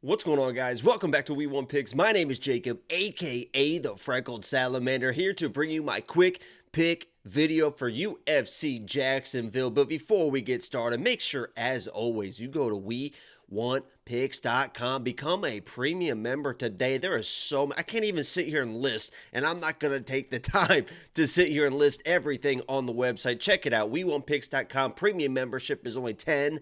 What's going on, guys? Welcome back to We Want Picks. My name is Jacob, aka the Freckled Salamander, here to bring you my quick pick video for UFC Jacksonville. But before we get started, make sure, as always, you go to WeWantPicks.com. Become a premium member today. There is so much. I can't even sit here and list, and I'm not going to take the time to sit here and list everything on the website. Check it out. WeWantPicks.com. Premium membership is only $10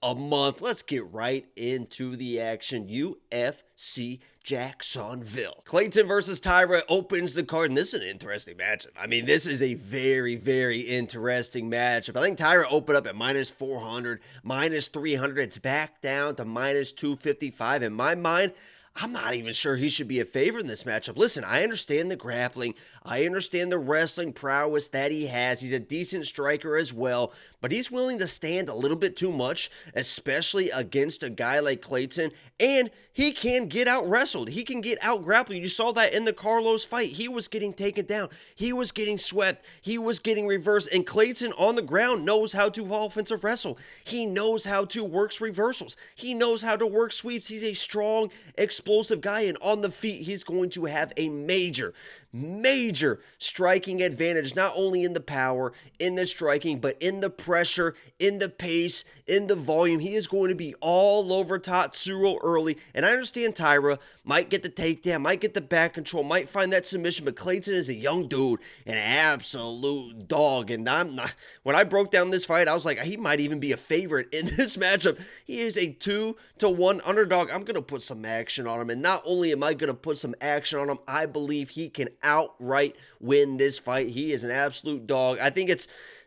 a month. Let's get right into the action. UFC Jacksonville. Clayton versus TAIRA opens the card, and this is an interesting matchup. I mean, this is a very, very interesting matchup. I think TAIRA opened up at minus 400, minus 300. It's back down to minus 255. In my mind, I'm not even sure he should be a favorite in this matchup. Listen, I understand the grappling. I understand the wrestling prowess that he has. He's a decent striker as well, but he's willing to stand a little bit too much, especially against a guy like Clayton, and he can get out wrestled. He can get out grappled. You saw that in the Carlos fight. He was getting taken down. He was getting swept. He was getting reversed, and Clayton on the ground knows how to offensive wrestle. He knows how to work reversals. He knows how to work sweeps. He's a strong, explosive guy, and on the feet, he's going to have a major striking advantage, not only in the power, in the striking, but in the pressure, in the pace, in the volume. He is going to be all over TATSURO early, and I understand TAIRA might get the takedown, might get the back control, might find that submission, but Clayton is a young dude, an absolute dog, and when I broke down this fight, I was like, he might even be a favorite in this matchup. He is a 2-1 underdog. I'm going to put some action on him, and not only am I going to put some action on him, I believe he can outright win this fight. He is an absolute dog. I think it's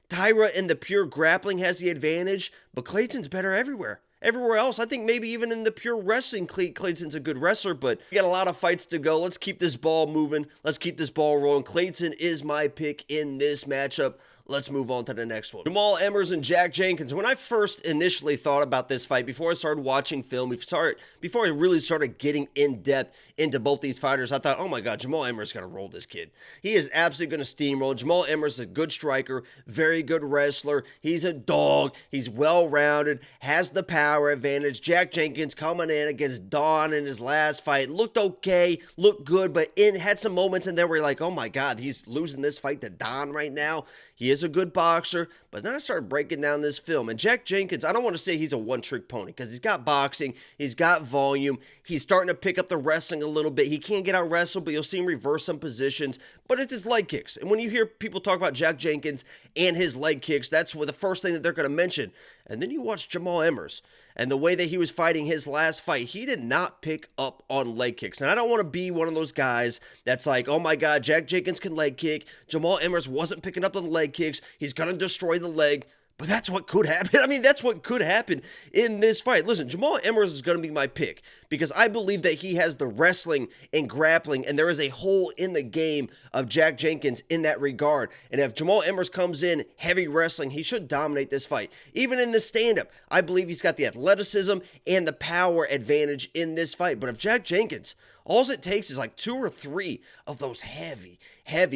TAIRA in the pure grappling has the advantage, but Clayton's better everywhere. Everywhere else, I think maybe even in the pure wrestling, Clayton's a good wrestler, but we got a lot of fights to go. Let's keep this ball moving. Let's keep this ball rolling. Clayton is my pick in this matchup. Let's move on to the next one. Jamal EMMERS and Jack Jenkins. When I first initially thought about this fight, before I started watching film, before I really started getting in depth into both these fighters, I thought, oh my God, Jamal EMMERS is going to roll this kid. He is absolutely going to steamroll. Jamal EMMERS is a good striker, very good wrestler. He's a dog. He's well-rounded, has the power advantage. Jack Jenkins coming in against Don in his last fight. Looked okay, looked good, but had some moments in there where you're like, oh my God, he's losing this fight to Don right now. He is a good boxer, but then I started breaking down this film. And Jack Jenkins, I don't want to say he's a one-trick pony because he's got boxing, he's got volume, he's starting to pick up the wrestling a little bit. He can't get out wrestled, but you'll see him reverse some positions, but it's his leg kicks. And when you hear people talk about Jack Jenkins and his leg kicks, that's the first thing that they're going to mention. And then you watch Jamal EMMERS and the way that he was fighting his last fight, he did not pick up on leg kicks. And I don't want to be one of those guys that's like, oh my God, Jack Jenkins can leg kick. Jamal EMMERS wasn't picking up on leg kicks. He's going to destroy the leg. But that's what could happen. I mean, that's what could happen in this fight. Listen, Jamal EMMERS is going to be my pick because I believe that he has the wrestling and grappling, and there is a hole in the game of Jack Jenkins in that regard. And if Jamal EMMERS comes in heavy wrestling, he should dominate this fight. Even in the stand-up, I believe he's got the athleticism and the power advantage in this fight. But if Jack Jenkins, all it takes is like 2 or 3 of those heavy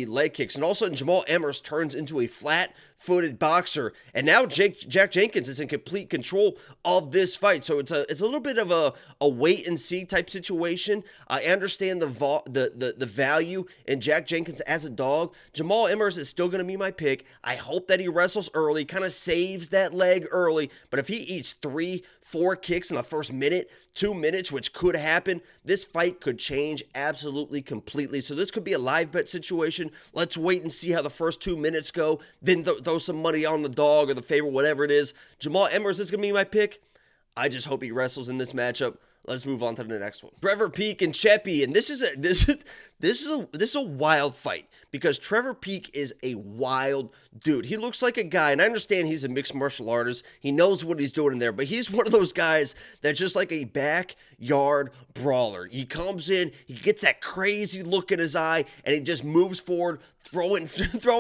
leg kicks, and all of a sudden Jamal EMMERS turns into a flat-footed boxer, and now Jack Jenkins is in complete control of this fight. So it's a little bit of a wait-and-see type situation. I understand the value in Jack Jenkins as a dog. Jamal EMMERS is still going to be my pick. I hope that he wrestles early, kind of saves that leg early, but if he eats 3-4 kicks in the first minute, 2 minutes, which could happen, this fight could change absolutely completely. So this could be a live bet situation. Let's wait and see how the first 2 minutes go, then throw some money on the dog or the favorite, whatever it is. Jamal EMMERS is going to be my pick. I just hope he wrestles in this matchup. Let's move on to the next one. Trevor Peek and Cheppy, and this is a wild fight because Trevor Peek is a wild dude. He looks like a guy, and I understand he's a mixed martial artist. He knows what he's doing in there, but he's one of those guys that's just like a backyard brawler. He comes in, he gets that crazy look in his eye, and he just moves forward, throwing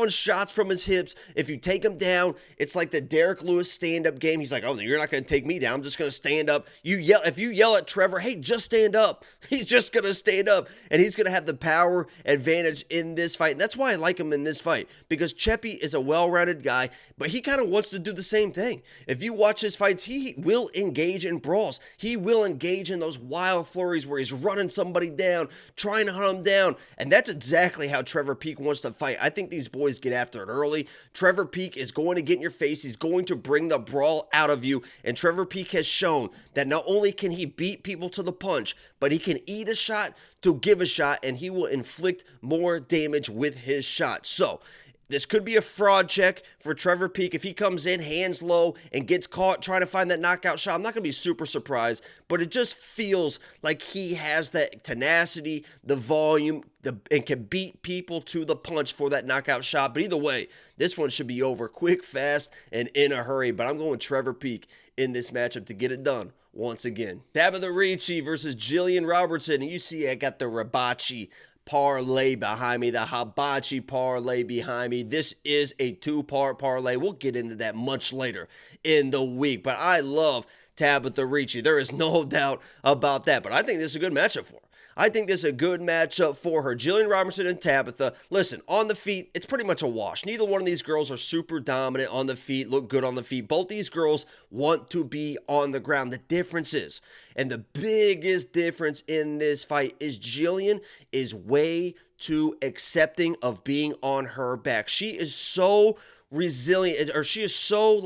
shots from his hips. If you take him down, it's like the Derek Lewis stand-up game. He's like, oh, you're not going to take me down. I'm just going to stand up. If you yell at Trevor, hey, just stand up. He's just going to stand up, and he's going to have the power advantage in this fight. And that's why I like him in this fight, because Cheppy is a well-rounded guy, but he kind of wants to do the same thing. If you watch his fights, he will engage in brawls. He will engage in those wild flurries where he's running somebody down, trying to hunt him down, and that's exactly how Trevor Peek wants to fight. I think these boys get after it early. Trevor Peek is going to get in your face. He's going to bring the brawl out of you, and Trevor Peek has shown that not only can he beat people to the punch, but he can eat a shot to give a shot, and he will inflict more damage with his shot. So this could be a fraud check for Trevor Peek. If he comes in hands low and gets caught trying to find that knockout shot, I'm not going to be super surprised, but it just feels like he has that tenacity, the volume, and can beat people to the punch for that knockout shot. But either way, this one should be over quick, fast, and in a hurry. But I'm going Trevor Peek in this matchup to get it done once again. Tabitha Ricci versus Jillian Robertson. And you see I got the Ribachi parlay behind me, the hibachi parlay behind me. This is a two-part parlay. We'll get into that much later in the week, but I love Tabitha Ricci. There is no doubt about that, but I think this is a good matchup for her. I think this is a good matchup for her. Jillian Robertson and Tabitha. Listen, on the feet, it's pretty much a wash. Neither one of these girls are super dominant on the feet, look good on the feet. Both these girls want to be on the ground. The difference is, and the biggest difference in this fight is Jillian is way too accepting of being on her back. She is so resilient, or she is so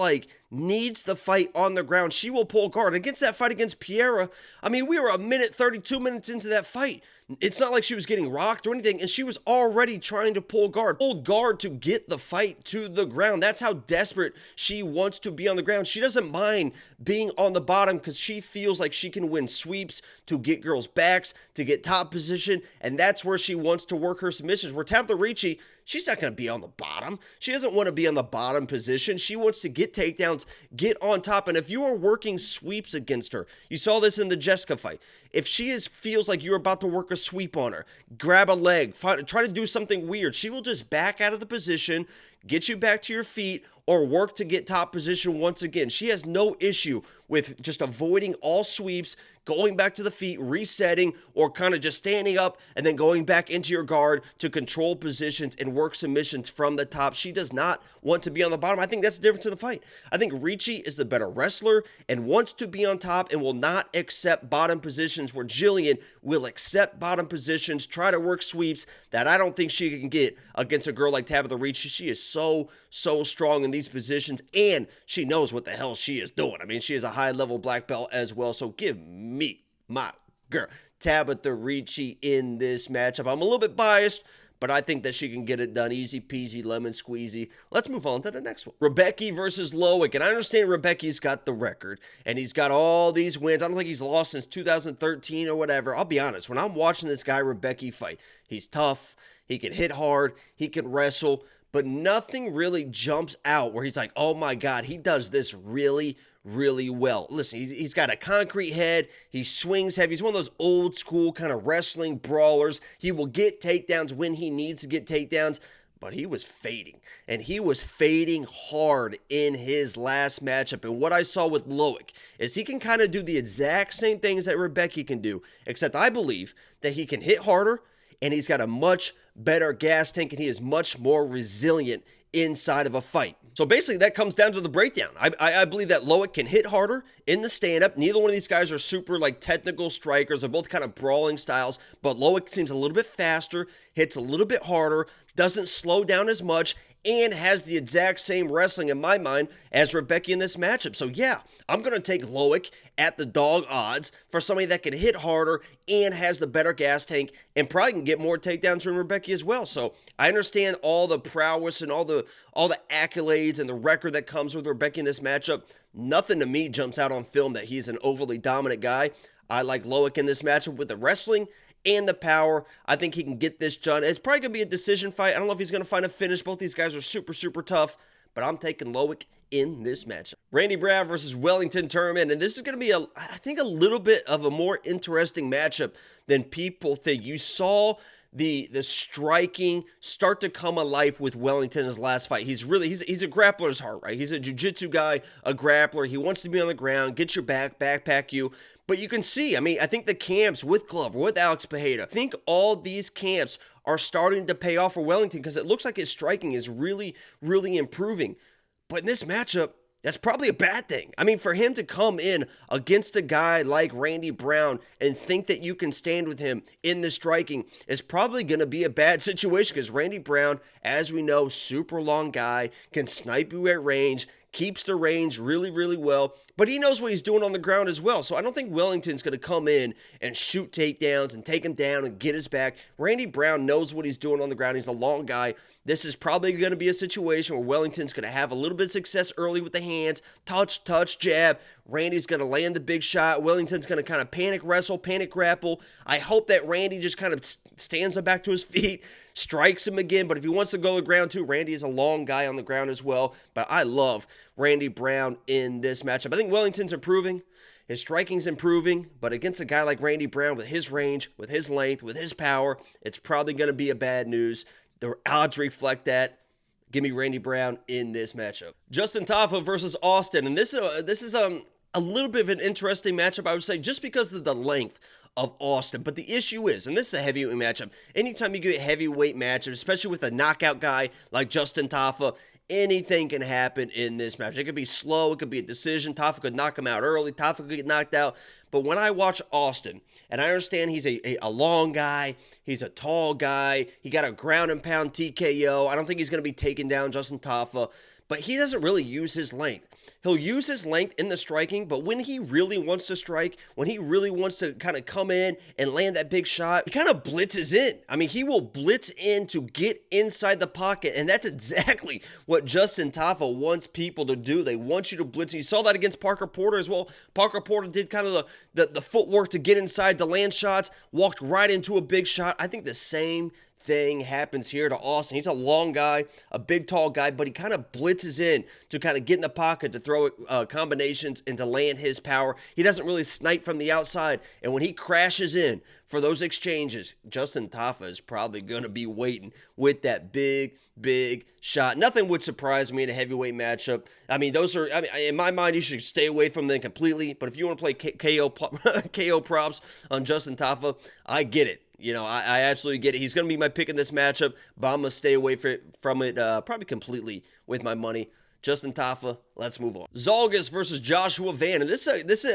needs the fight on the ground. She will pull guard. Against that fight against Piera, I mean, we were 32 minutes into that fight. It's not like she was getting rocked or anything, and she was already trying to pull guard to get the fight to the ground. That's how desperate she wants to be on the ground. She doesn't mind being on the bottom because she feels like she can win sweeps to get girls' backs, to get top position, and that's where she wants to work her submissions. Where Tabitha Ricci, she's not going to be on the bottom. She doesn't want to be on the bottom position. She wants to get takedowns, get on top, and if you are working sweeps against her, you saw this in the Jessica fight. If she feels like you're about to work a sweep on her, grab a leg, try to do something weird, she will just back out of the position, get you back to your feet, or work to get top position once again. She has no issue with just avoiding all sweeps, going back to the feet, resetting, or kind of just standing up and then going back into your guard to control positions and work submissions from the top. She does not want to be on the bottom. I think that's the difference in the fight. I think Ricci is the better wrestler and wants to be on top and will not accept bottom positions, where Jillian will accept bottom positions, try to work sweeps that I don't think she can get against a girl like Tabitha Ricci. She is so strong in these positions, and she knows what the hell she is doing. I mean, she is a high-level black belt as well, so give me my girl Tabitha Ricci in this matchup. I'm a little bit biased, but I think that she can get it done easy peasy, lemon squeezy. Let's move on to the next one. REBECKI versus Loic. And I understand REBECKI's got the record, and he's got all these wins. I don't think he's lost since 2013 or whatever. I'll be honest, when I'm watching this guy REBECKI fight, he's tough, he can hit hard, he can wrestle, but nothing really jumps out where he's like, oh my God, he does this really well. Listen, he's got a concrete head. He swings heavy. He's one of those old school kind of wrestling brawlers. He will get takedowns when he needs to get takedowns, but he was fading, and he was fading hard in his last matchup. And what I saw with Loic is he can kind of do the exact same things that REBECKI can do, except I believe that he can hit harder, and he's got a much better gas tank, and he is much more resilient inside of a fight. So basically that comes down to the breakdown. I believe that Loic can hit harder in the stand-up. Neither one of these guys are super technical strikers. They're both kind of brawling styles, but Loic seems a little bit faster, hits a little bit harder, doesn't slow down as much, and has the exact same wrestling in my mind as REBECKI in this matchup. So yeah, I'm going to take Loic at the dog odds for somebody that can hit harder and has the better gas tank and probably can get more takedowns from REBECKI as well. So I understand all the prowess and all the accolades and the record that comes with REBECKI in this matchup. Nothing to me jumps out on film that he's an overly dominant guy. I like Loic in this matchup with the wrestling and the power. I think he can get this done. It's probably going to be a decision fight. I don't know if he's going to find a finish. Both these guys are super tough, but I'm taking Loic in this matchup. Randy Brown versus Wellington Turman, and this is going to be, I think, a little bit of a more interesting matchup than people think. You saw the striking start to come alive with Wellington in his last fight. He's a grappler's heart, right? He's a jiu-jitsu guy, a grappler. He wants to be on the ground, get your back, backpack you. But you can see, I mean, I think the camps with Glover, with Alex Pereira, I think all these camps are starting to pay off for Wellington because it looks like his striking is really, really improving. But in this matchup, that's probably a bad thing. I mean, for him to come in against a guy like Randy Brown and think that you can stand with him in the striking is probably going to be a bad situation because Randy Brown, as we know, super long guy, can snipe you at range, keeps the range really, really well, but he knows what he's doing on the ground as well. So I don't think Wellington's going to come in and shoot takedowns and take him down and get his back. Randy Brown knows what he's doing on the ground. He's a long guy. This is probably going to be a situation where Wellington's going to have a little bit of success early with the hands, touch, jab. Randy's going to land the big shot. Wellington's going to kind of panic wrestle, panic grapple. I hope that Randy just kind of stands up back to his feet, strikes him again. But if he wants to go to the ground too, Randy is a long guy on the ground as well. But I love Randy Brown in this matchup. I think Wellington's improving. His striking's improving, but against a guy like Randy Brown with his range, with his length, with his power, it's probably going to be a bad news. The odds reflect that. Give me Randy Brown in this matchup. Justin Tafa versus Austin, and this is a little bit of an interesting matchup, I would say, just because of the length of Austin. But the issue is, and this is a heavyweight matchup, anytime you get a heavyweight matchup, especially with a knockout guy like Justin Tafa, anything can happen in this match. It could be slow. It could be a decision. Tafa could knock him out early. Tafa could get knocked out. But when I watch Austin, and I understand he's a long guy, he's a tall guy, he got a ground and pound TKO. I don't think he's going to be taking down Justin Tafa, but he doesn't really use his length. He'll use his length in the striking, but when he really wants to strike, when he really wants to kind of come in and land that big shot, he kind of blitzes in. I mean, he will blitz in to get inside the pocket, and that's exactly what Justin Tafa wants people to do. They want you to blitz. You saw that against Parker Porter as well. Parker Porter did kind of the footwork to get inside the land shots, walked right into a big shot. I think the same thing happens here to Austin. He's a long guy, a big, tall guy, but he kind of blitzes in to kind of get in the pocket to throw combinations and to land his power. He doesn't really snipe from the outside, and when he crashes in for those exchanges, Justin Tafa is probably going to be waiting with that big shot. Nothing would surprise me in a heavyweight matchup. I mean, in my mind, you should stay away from them completely, but if you want to play KO props on Justin Tafa, I get it. You know, I absolutely get it. He's going to be my pick in this matchup, but I'm going to stay away from it probably completely with my money. Justin Tafa, let's move on. Zhalgas versus Joshua Van. And this is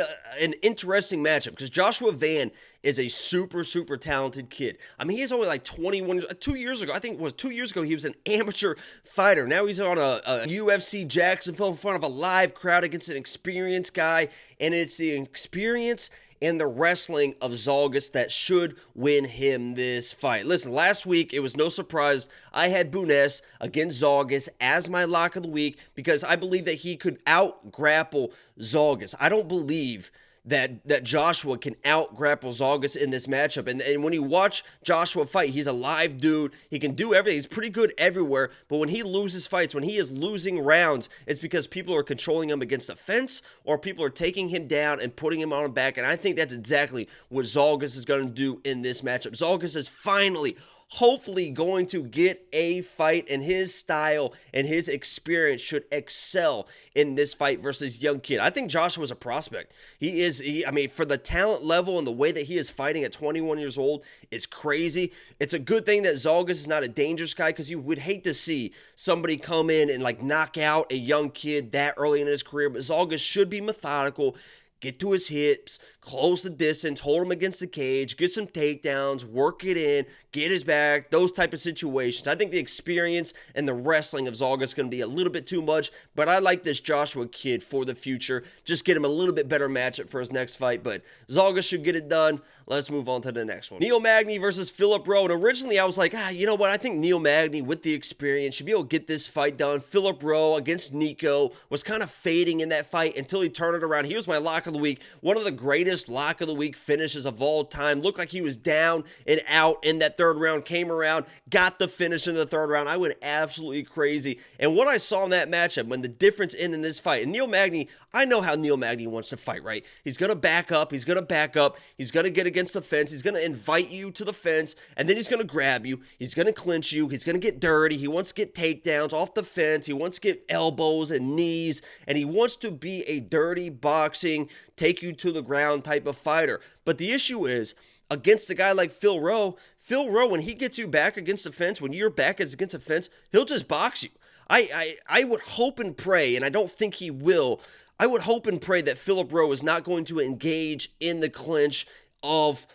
an interesting matchup because Joshua Van is a super talented kid. I mean, he is only like 21 years. 2 years ago, I think it was 2 years ago, he was an amateur fighter. Now he's on a UFC Jacksonville in front of a live crowd against an experienced guy. And it's the experience and the wrestling of Zhalgas that should win him this fight. Listen, last week, it was no surprise I had Bunes against Zhalgas as my lock of the week because I believe that he could out-grapple Zhalgas. I don't believe that Joshua can out-grapple Zhalgas in this matchup. And when you watch Joshua fight, he's a live dude. He can do everything. He's pretty good everywhere. But when he loses fights, when he is losing rounds, it's because people are controlling him against the fence or people are taking him down and putting him on his back. And I think that's exactly what Zhalgas is going to do in this matchup. Zhalgas is finally hopefully going to get a fight, and his style and his experience should excel in this fight versus young kid. I think Joshua's a prospect. I mean, for the talent level and the way that he is fighting at 21 years old is crazy. It's a good thing that Zhalgas is not a dangerous guy because you would hate to see somebody come in and like knock out a young kid that early in his career, but Zhalgas should be methodical, get to his hips, close the distance, hold him against the cage, get some takedowns, work it in, get his back, those type of situations. I think the experience and the wrestling of Zhalgas is going to be a little bit too much, but I like this Joshua kid for the future. Just get him a little bit better matchup for his next fight, but Zhalgas should get it done. Let's move on to the next one. Neil Magny versus Philip Rowe. And originally I was like, you know what? I think Neil Magny with the experience should be able to get this fight done. Philip Rowe against Nico was kind of fading in that fight until he turned it around. He was my lock of the week. One of the greatest lock of the week finishes of all time. Looked like he was down and out in that third round, came around, got the finish in the third round. I went absolutely crazy. And what I saw in that matchup, when the difference in this fight, and Neil Magny, I know how Neil Magny wants to fight, right? He's going to back up. He's going to back up. He's going to get against the fence. He's going to invite you to the fence, and then he's going to grab you. He's going to clinch you. He's going to get dirty. He wants to get takedowns off the fence. He wants to get elbows and knees, and he wants to be a dirty boxing, take you to the ground type of fighter. But the issue is, against a guy like Phil Rowe, when he gets you back against the fence, when your back is against the fence, he'll just box you. I would hope and pray, and I don't think he will, I would hope and pray that Philip Rowe is not going to engage in the clinch of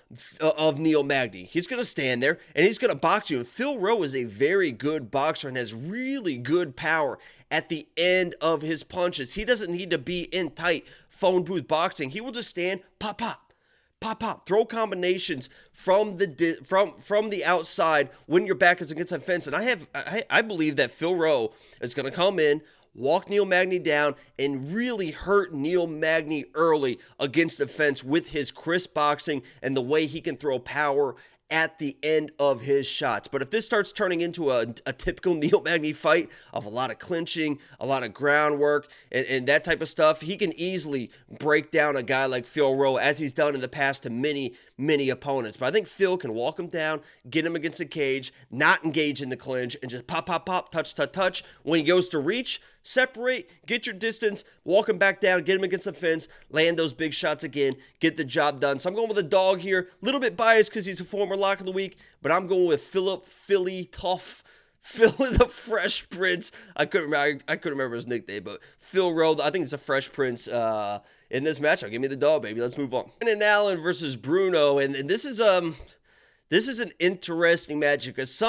Neil Magny. He's going to stand there, and he's going to box you. And Phil Rowe is a very good boxer and has really good power at the end of his punches. He doesn't need to be in tight phone booth boxing. He will just stand, pop, pop, pop, pop, throw combinations from the outside when your back is against a fence. And I believe that Phil Rowe is going to come in, walk Neil Magny down, and really hurt Neil Magny early against the fence with his crisp boxing and the way he can throw power at the end of his shots. But if this starts turning into a typical Neil Magny fight of a lot of clinching, a lot of groundwork, and that type of stuff, he can easily break down a guy like Phil Rowe, as he's done in the past to many opponents. But I think Phil can walk him down, get him against the cage, not engage in the clinch, and just pop, pop, pop, touch, touch, touch. When he goes to reach, separate, get your distance, walk him back down, get him against the fence, land those big shots again, get the job done. So I'm going with a dog here. A little bit biased because he's a former lock of the week, but I'm going with Philly the Fresh Prince. I couldn't remember his nickname, but Phil Rowe, I think it's a Fresh Prince in this matchup. Give me the dog, baby. Let's move on. Brendan Allen versus Bruno, and this is an interesting matchup because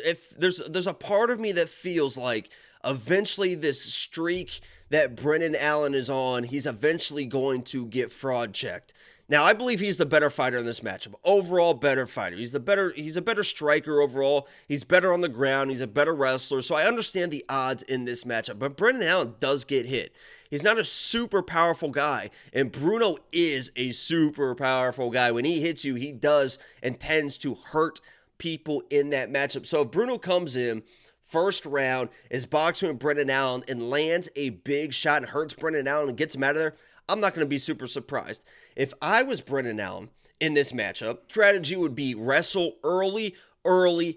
if there's a part of me that feels like eventually this streak that Brendan Allen is on, he's eventually going to get fraud checked. Now, I believe he's the better fighter in this matchup. Overall, better fighter. He's a better striker overall. He's better on the ground. He's a better wrestler. So I understand the odds in this matchup. But Brendan Allen does get hit. He's not a super powerful guy. And Bruno is a super powerful guy. When he hits you, he does and tends to hurt people in that matchup. So if Bruno comes in first round, is boxing with Brendan Allen and lands a big shot and hurts Brendan Allen and gets him out of there, I'm not going to be super surprised. If I was Brendan Allen in this matchup, strategy would be wrestle early. I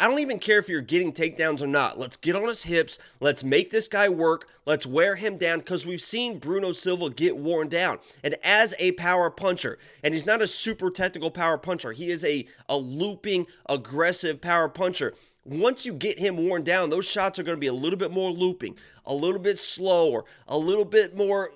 don't even care if you're getting takedowns or not. Let's get on his hips. Let's make this guy work. Let's wear him down because we've seen Bruno Silva get worn down. And as a power puncher, and he's not a super technical power puncher, he is a looping, aggressive power puncher. Once you get him worn down, those shots are going to be a little bit more looping, a little bit slower, a little bit more,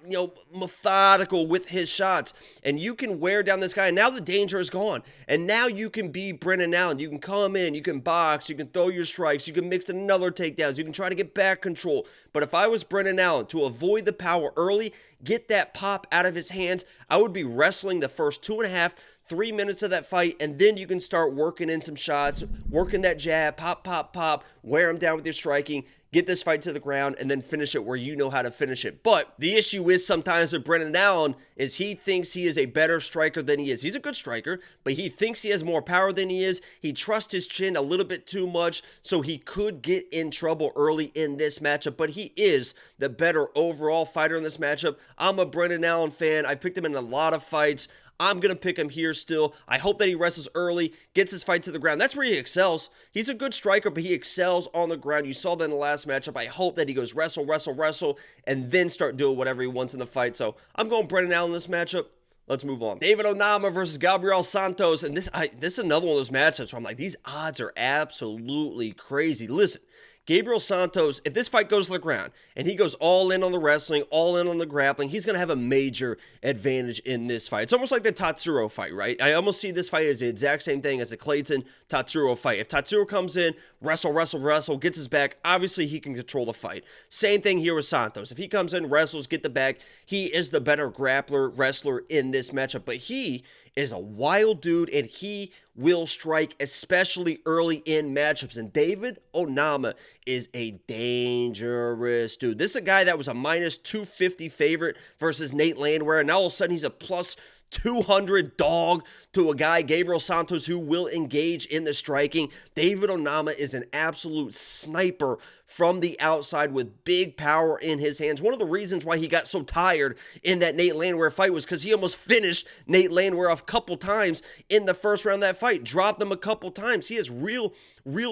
methodical with his shots. And you can wear down this guy. And now the danger is gone. And now you can be Brendan Allen. You can come in, you can box, you can throw your strikes, you can mix in another takedowns, you can try to get back control. But if I was Brendan Allen, to avoid the power early, get that pop out of his hands, I would be wrestling the first 2.5 3 minutes of that fight, and then you can start working in some shots, working that jab, pop, pop, pop, wear him down with your striking, get this fight to the ground, and then finish it where you know how to finish it. But the issue is sometimes with Brendan Allen is he thinks he is a better striker than he is. He's a good striker, but he thinks he has more power than he is. He trusts his chin a little bit too much, so he could get in trouble early in this matchup, but he is the better overall fighter in this matchup. I'm a Brendan Allen fan. I've picked him in a lot of fights. I'm going to pick him here still. I hope that he wrestles early, gets his fight to the ground. That's where he excels. He's a good striker, but he excels on the ground. You saw that in the last matchup. I hope that he goes wrestle, and then start doing whatever he wants in the fight. So I'm going Brendan Allen in this matchup. Let's move on. David Onama versus Gabriel Santos. And this is another one of those matchups where I'm like, these odds are absolutely crazy. Listen, Gabriel Santos, if this fight goes to the ground and he goes all in on the wrestling, all in on the grappling, he's going to have a major advantage in this fight. It's almost like the TATSURO fight, right? I almost see this fight as the exact same thing as the Clayton TATSURO fight. If TATSURO comes in, wrestle, gets his back, obviously he can control the fight. Same thing here with Santos. If he comes in, wrestles, get the back, he is the better grappler, wrestler in this matchup. But he is a wild dude, and he will strike, especially early in matchups. And David Onama is a dangerous dude. This is a guy that was a minus 250 favorite versus Nate Landwehr, and now all of a sudden he's a plus 200 dog to a guy, Gabriel Santos, who will engage in the striking. David Onama is an absolute sniper from the outside with big power in his hands. One of the reasons why he got so tired in that Nate Landwehr fight was because he almost finished Nate Landwehr a couple times in the first round of that fight, dropped him a couple times. He has real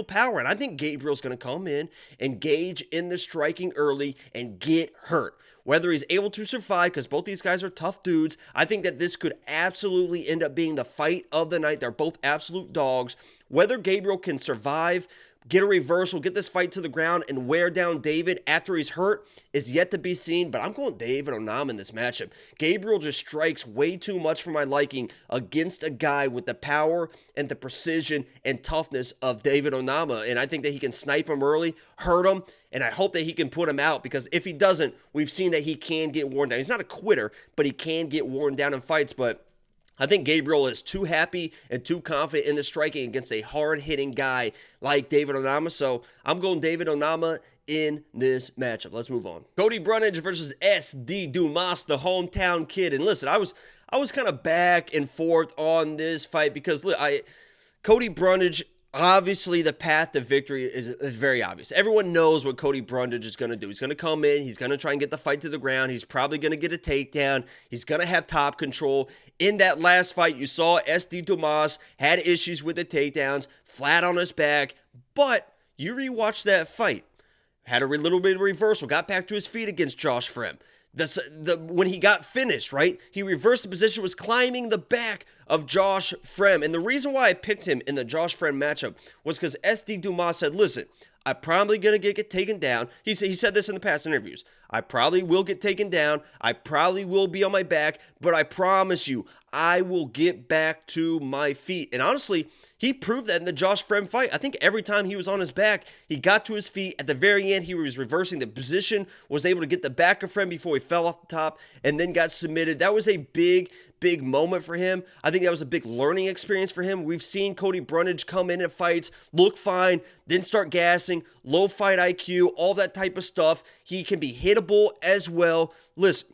power, and I think Gabriel's going to come in, engage in the striking early, and get hurt. Whether he's able to survive, because both these guys are tough dudes, I think that this could absolutely end up being the fight of the night. They're both absolute dogs. Whether Gabriel can survive, get a reversal, get this fight to the ground, and wear down David after he's hurt is yet to be seen, but I'm going David Onama in this matchup. Gabriel just strikes way too much for my liking against a guy with the power and the precision and toughness of David Onama, and I think that he can snipe him early, hurt him, and I hope that he can put him out, because if he doesn't, we've seen that he can get worn down. He's not a quitter, but he can get worn down in fights, but I think Gabriel is too happy and too confident in the striking against a hard-hitting guy like David Onama. So I'm going David Onama in this matchup. Let's move on. Cody Brundage versus SD Dumas, the hometown kid. And listen, I was kind of back and forth on this fight because look, Cody Brundage, obviously the path to victory is very obvious. Everyone knows what Cody Brundage is going to do. He's going to come in, he's going to try and get the fight to the ground, he's probably going to get a takedown, he's going to have top control. In that last fight, you saw SD Dumas had issues with the takedowns, flat on his back, but you rewatch that fight, had a little bit of reversal, got back to his feet against Josh Frem. When he got finished, right, he reversed the position, was climbing the back of Josh Frem. And the reason why I picked him in the Josh Frem matchup was because SD Dumas said, listen, I'm probably going to get taken down. He said this in the past interviews. I probably will get taken down. I probably will be on my back, but I promise you, I will get back to my feet. And honestly, he proved that in the Josh Frem fight. I think every time he was on his back, he got to his feet. At the very end, he was reversing the position, was able to get the back of Frem before he fell off the top, and then got submitted. That was a big moment for him. I think that was a big learning experience for him. We've seen Cody Brundage come in at fights, look fine, then start gassing, low fight IQ, all that type of stuff. He can be hittable as well. Listen,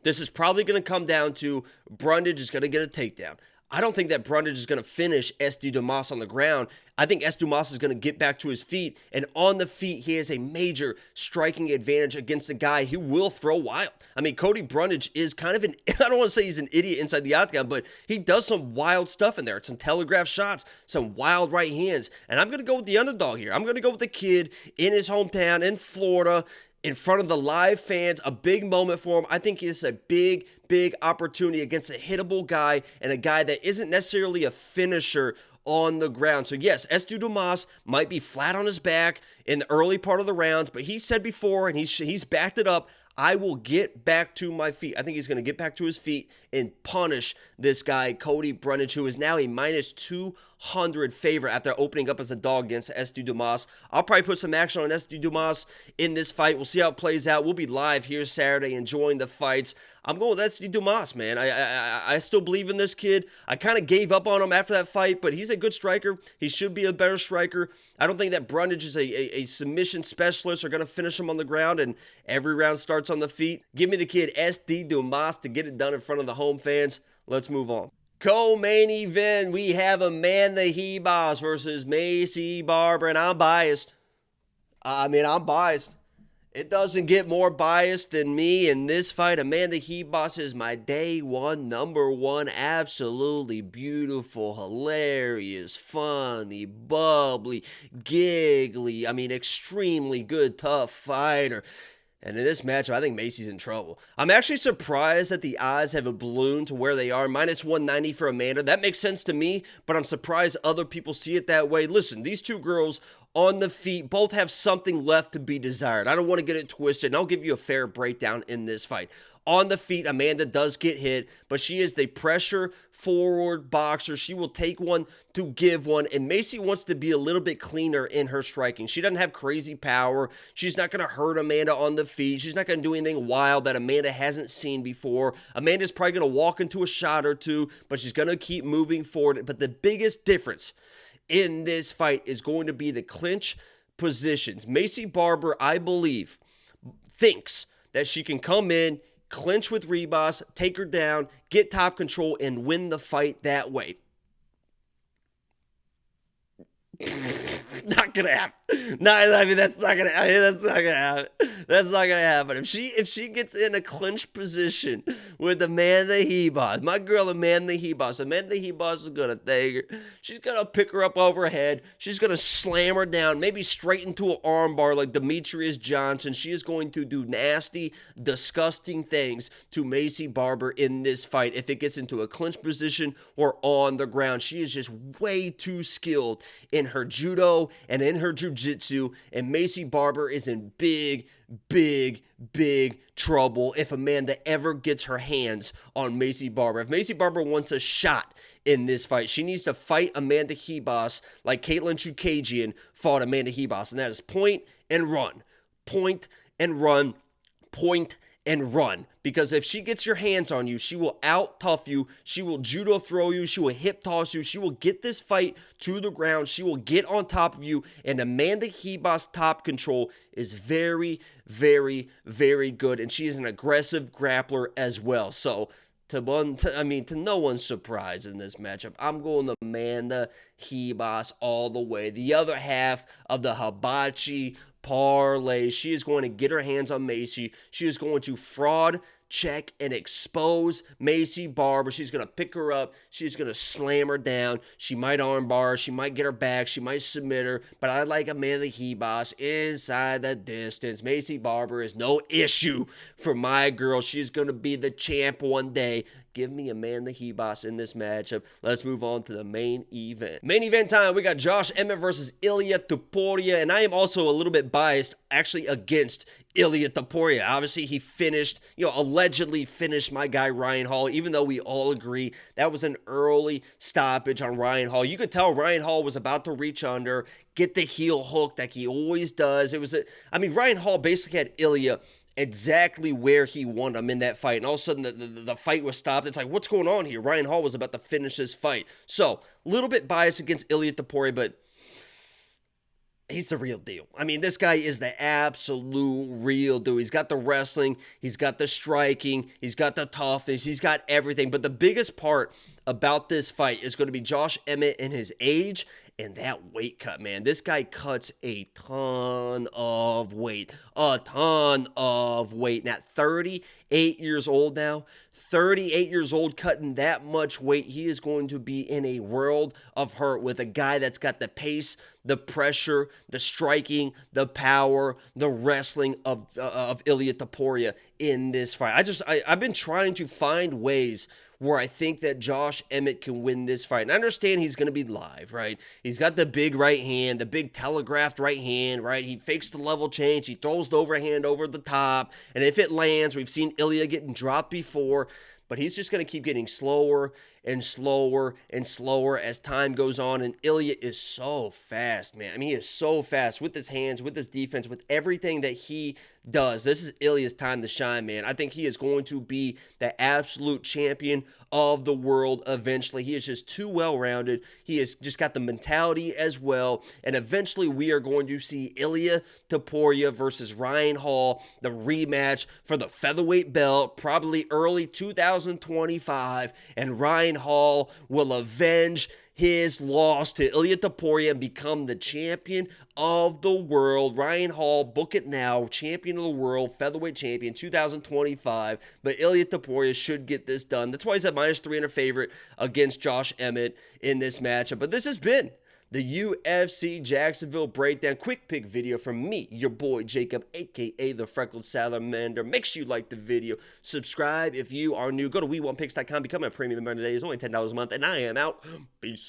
this is probably going to come down to Brundage is going to get a takedown. I don't think that Brundage is going to finish SD Dumas on the ground. I think SD Dumas is going to get back to his feet, and on the feet, he has a major striking advantage against a guy who will throw wild. I mean, Cody Brundage is kind of I don't want to say he's an idiot inside the octagon, but he does some wild stuff in there. Some telegraph shots, some wild right hands, and I'm going to go with the underdog here. I'm going to go with the kid in his hometown in Florida, in front of the live fans, a big moment for him. I think it's a big opportunity against a hittable guy and a guy that isn't necessarily a finisher on the ground. So yes, SD Dumas might be flat on his back in the early part of the rounds, but he said before, and he's backed it up, I will get back to my feet. I think he's going to get back to his feet and punish this guy, Cody Brundage, who is now a minus 200 favorite after opening up as a dog against SD Dumas. I'll probably put some action on SD Dumas in this fight. We'll see how it plays out. We'll be live here Saturday enjoying the fights. I'm going with SD Dumas, man. I still believe in this kid. I kind of gave up on him after that fight, but he's a good striker. He should be a better striker. I don't think that Brundage is a submission specialist or going to finish him on the ground, and every round starts on the feet. Give me the kid SD Dumas to get it done in front of the home fans. Let's move on. Co-main event, we have Amanda Ribas versus Maycee Barber, and I'm biased. I'm biased. It doesn't get more biased than me in this fight. Amanda Ribas is my day one, number one, absolutely beautiful, hilarious, funny, bubbly, giggly, extremely good, tough fighter. And in this matchup, I think Maycee's in trouble. I'm actually surprised that the odds have ballooned to where they are. Minus 190 for Amanda. That makes sense to me, but I'm surprised other people see it that way. Listen, these two girls on the feet both have something left to be desired. I don't want to get it twisted, and I'll give you a fair breakdown in this fight. On the feet, Amanda does get hit, but she is the pressure forward boxer. She will take one to give one, and Maycee wants to be a little bit cleaner in her striking. She doesn't have crazy power. She's not going to hurt Amanda on the feet. She's not going to do anything wild that Amanda hasn't seen before. Amanda's probably going to walk into a shot or two, but she's going to keep moving forward. But the biggest difference in this fight is going to be the clinch positions. Maycee Barber, I believe, thinks that she can come in, clinch with Ribas, take her down, get top control, and win the fight that way. not gonna happen. No, I mean that's not gonna happen. That's not gonna happen. If she gets in a clinch position with Amanda Ribas, my girl Amanda Ribas is gonna take her. She's gonna pick her up overhead. She's gonna slam her down, maybe straight into an armbar like Demetrius Johnson. She is going to do nasty, disgusting things to Maycee Barber in this fight. If it gets into a clinch position or on the ground, she is just way too skilled in her judo and in her jiu-jitsu, and Maycee Barber is in big trouble if Amanda ever gets her hands on Maycee Barber. If Maycee Barber wants a shot in this fight, she needs to fight Amanda Ribas like Caitlin Chukagian fought Amanda Ribas, and that is point and run, point and run, point and run. Because if she gets your hands on you, she will out-tough you, she will judo throw you, she will hip toss you, she will get this fight to the ground, she will get on top of you, and Amanda Ribas' top control is very good, and she is an aggressive grappler as well. So, to no one's surprise in this matchup, I'm going to Amanda Ribas all the way. The other half of the hibachi parlay, she is going to get her hands on Maycee. She is going to fraud, check, and expose Maycee Barber. She's going to pick her up. She's going to slam her down. She might armbar. She might get her back. She might submit her. But I like Amanda Ribas inside the distance. Maycee Barber is no issue for my girl. She's going to be the champ one day. Give me Amanda Ribas in this matchup. Let's move on to the main event. Main event time, we got Josh Emmett versus Ilia Topuria, and I am also a little bit biased, actually, against Ilia Topuria. Obviously, he finished, allegedly finished my guy Ryan Hall, even though we all agree that was an early stoppage on Ryan Hall. You could tell Ryan Hall was about to reach under, get the heel hook like he always does. Ryan Hall basically had Ilia exactly where he wanted him in that fight, and all of a sudden the fight was stopped. It's like, what's going on here? Ryan Hall was about to finish this fight. So, a little bit biased against Ilia Topuria, but he's the real deal. This guy is the absolute real deal. He's got the wrestling, he's got the striking, he's got the toughness, he's got everything. But the biggest part about this fight is going to be Josh Emmett and his age and that weight cut, man. This guy cuts a ton of weight. Now, 38 years old now. 38 years old, cutting that much weight. He is going to be in a world of hurt with a guy that's got the pace, the pressure, the striking, the power, the wrestling of Ilia Topuria in this fight. I've been trying to find ways where I think that Josh Emmett can win this fight. And I understand he's going to be live, right? He's got the big right hand, the big telegraphed right hand, right? He fakes the level change. He throws the overhand over the top. And if it lands, we've seen Ilia getting dropped before. But he's just going to keep getting slower and slower and slower as time goes on. And Ilia is so fast, man. He is so fast with his hands, with his defense, with everything that he does. This is Ilia's time to shine, man. I think he is going to be the absolute champion of the world eventually. He is just too well-rounded. He has just got the mentality as well. And eventually we are going to see Ilia Topuria versus Ryan Hall, the rematch for the featherweight belt, probably early 2025. And Ryan Hall will avenge his loss to Ilia Topuria and become the champion of the world. Ryan Hall, book it now, champion of the world, featherweight champion, 2025. But Ilia Topuria should get this done. That's why he's at -300 favorite against Josh Emmett in this matchup. But this has been the UFC Jacksonville breakdown. Quick pick video from me, your boy Jacob, aka the Freckled Salamander. Make sure you like the video. Subscribe if you are new. Go to we1picks.com. Become a premium member today. It's only $10 a month, and I am out. Peace.